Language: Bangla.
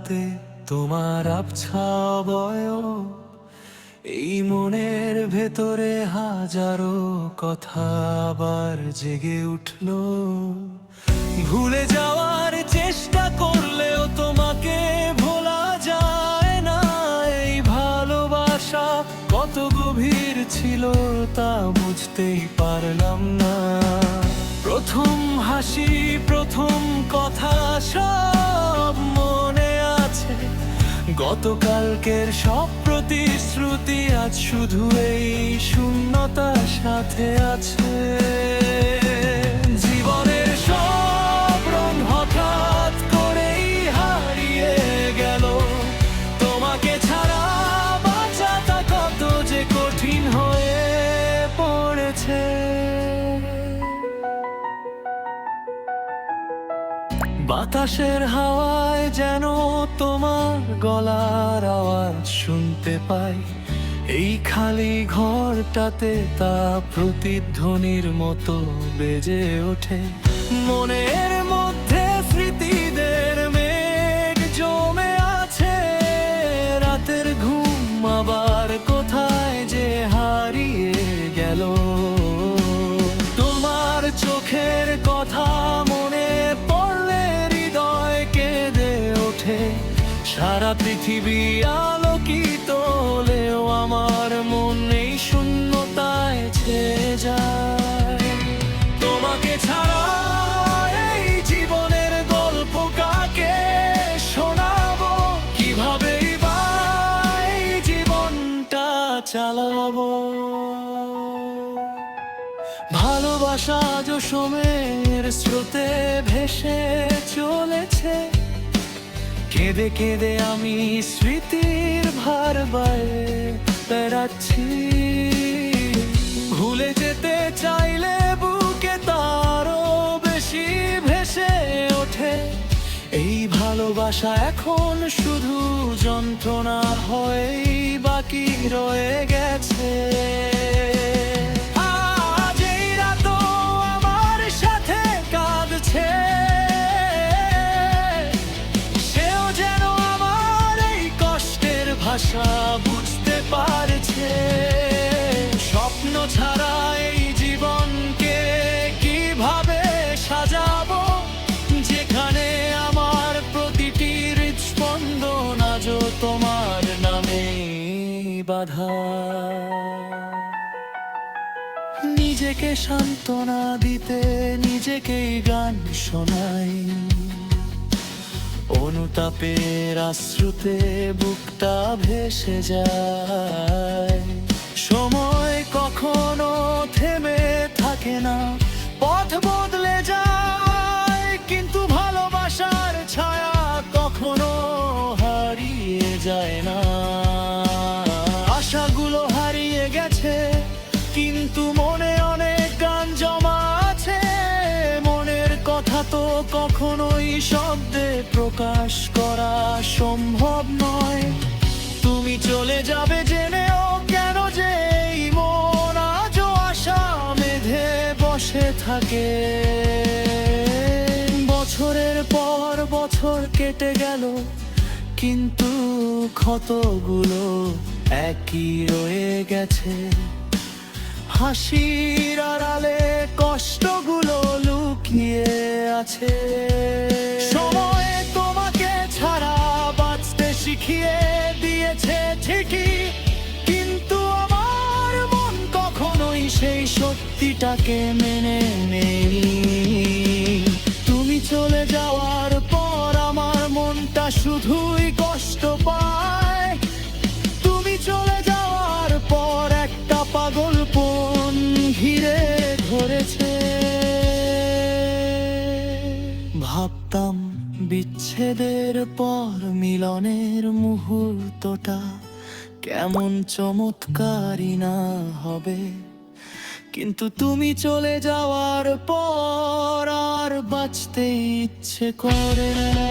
রাতে তোমার আবছা অবয়ব, এই মনের ভেতরে হাজারো কথা আবার জেগে উঠল। ভুলে যাওয়ার চেষ্টা করলেও তোমাকে ভোলা যায় না। এই ভালোবাসা কত গভীর ছিল তা বুঝতেই পারলাম না। প্রথম হাসি, প্রথম কথা সব মনে আছে। গতকালকের সব প্রতিশ্রুতি আজ শুধু এই শূন্যতার সাথে আছে। জীবনের সব রং হঠাৎ করেই হারিয়ে গেল। তোমাকে ছাড়া বাঁচাটা কত যে কঠিন হয়ে পড়েছে। বাতাসের হাওয়ায় যেন তোমার গলার আওয়াজ শুনতে পাই। এই খালি ঘরটাতে তা প্রতিধ্বনির মতো বেজে ওঠে। মনের মধ্যে স্মৃতিদের মেঘ জমে আছে। রাতের ঘুম আবার কোথায় যে হারিয়ে গেল। তোমার চোখের কথা মনে পড়লে হৃদয় কেঁদে ওঠে। সারা পৃথিবী আলোকিত হলেও আমার মন এই শূন্যতায় ছেয়ে যায়। তোমাকে ছাড়া এই জীবনের গল্প কাকে শোনাবো? কিভাবেই বা এই জীবনটা চালাবো? ভালোবাসা আজ সময়ের স্রোতে ভেসে চলেছে। কেঁদে কেঁদে আমি স্মৃতির ভার বয়ে বেড়াচ্ছি। ভুলে যেতে চাইলে বুকে তারও বেশি ভেসে ওঠে। এই ভালোবাসা এখন শুধু যন্ত্রণা হয়েই বাকি রয়ে গেছে। আজ এই রাতও আমার সাথে কাঁদছে। সেও যেন আমার এই কষ্টের ভাষা বুঝতে পারছে। স্বপ্ন ছাড়া এই জীবনকে কিভাবে সাজাবো? যেখানে আমার প্রতিটি হৃদস্পন্দন আজও তোমার নামে বাঁধা। নিজেকে সান্ত্বনা দিতে নিজেকেই গান শোনাই। অনুতাপের আশ্রুতে বুকটা ভেসে যায়। সময় কখনো থেমে থাকে না, পথ বদলে যায়। কিন্তু ভালোবাসার ছায়া কখনো হারিয়ে যায় না। আশাগুলো হারিয়ে গেছে, কিন্তু মনে অনেক গান জমা আছে। মনের কথা তো কখনোই শব্দে প্রকাশ করা সম্ভব নয়। তুমি চলে যাবে জেনেও কেন যে এই মন আজও আশা বেঁধে বসে থাকে। বছরের পর বছর কেটে গেল, কিন্তু ক্ষতগুলো একই রয়ে গেছে। হাসির আড়ালে কষ্টগুলো লুকিয়ে আছে। সময় তোমাকে ছাড়া বাঁচতে শিখিয়ে দিয়েছে ঠিকই, কিন্তু আমার মন কখনোই সেই সত্যিটাকে মেনে নেয়নি। তুমি চলে যাওয়ার পর আমার মনটা শুধুই কষ্ট পায়। তুমি চলে যাওয়ার পর একটা পাগলপন ঘিরে ধরেছে। ভাবতাম বিচ্ছেদের পর মিলনের মুহূর্তটা কেমন চমৎকারই না হবে। কিন্তু তুমি চলে যাওয়ার পর আর বাঁচতে ইচ্ছে করে না।